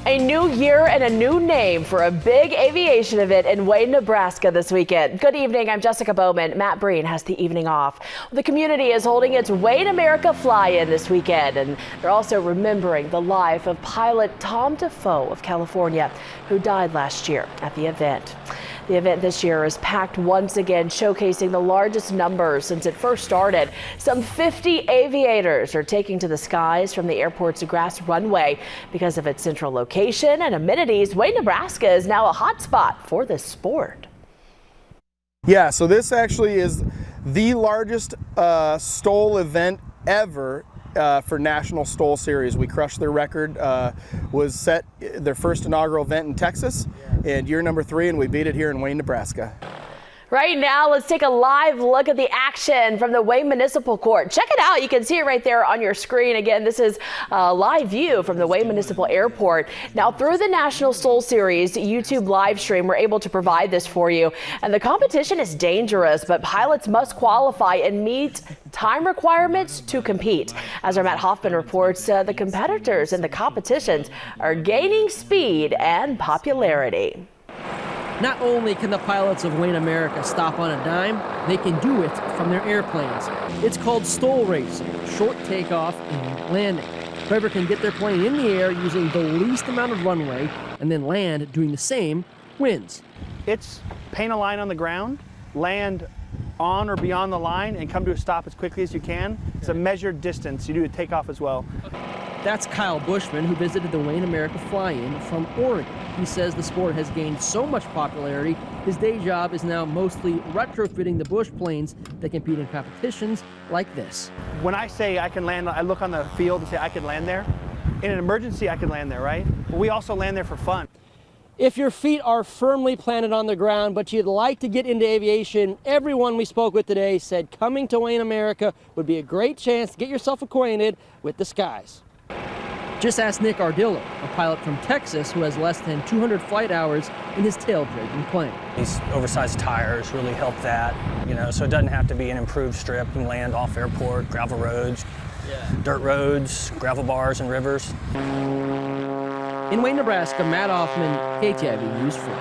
A new year and a new name for a big aviation event in Wayne, Nebraska this weekend. Good evening, I'm Jessica Bowman. Matt Breen has the evening off. The community is holding its Wayne America fly-in this weekend, and they're also remembering the life of pilot Tom Defoe of California, who died last year at the event. The event this year is packed once again, showcasing the largest numbers since it first started. Some 50 aviators are taking to the skies from the airport's grass runway. Because of its central location and amenities, Wayne, Nebraska is now a hot spot for this sport. Yeah, so this actually is the largest STOL event ever for National STOL Series. We crushed their record, was set their first inaugural event in Texas, and year number 3, and we beat it here in Wayne, Nebraska. Right now, let's take a live look at the action from the Wayne Municipal Court. Check it out. You can see it right there on your screen. Again, this is a live view from the Wayne Municipal Airport. Now, through the National STOL Series YouTube live stream, we're able to provide this for you. And the competition is dangerous, but pilots must qualify and meet time requirements to compete. As our Matt Hoffman reports, the competitors in the competitions are gaining speed and popularity. Not only can the pilots of Wayne America stop on a dime, they can do it from their airplanes. It's called STOL racing, short takeoff and landing. Whoever can get their plane in the air using the least amount of runway and then land doing the same wins. It's paint a line on the ground, land on or beyond the line, and come to a stop as quickly as you can. It's a measured distance. You do a takeoff as well. That's Kyle Bushman, who visited the Wayne America fly-in from Oregon. He says the sport has gained so much popularity, his day job is now mostly retrofitting the Bush planes that compete in competitions like this. When I say I can land, I look on the field and say I can land there. In an emergency, I can land there, right? But we also land there for fun. If your feet are firmly planted on the ground, but you'd like to get into aviation, everyone we spoke with today said coming to Wayne America would be a great chance to get yourself acquainted with the skies. Just ask Nick Ardillo, a pilot from Texas who has less than 200 flight hours in his tail-dragging plane. These oversized tires really help that, so it doesn't have to be an improved strip. You can land off airport, gravel roads, dirt roads, gravel bars, and rivers. In Wayne, Nebraska, Matt Hoffman, KTIV News 4.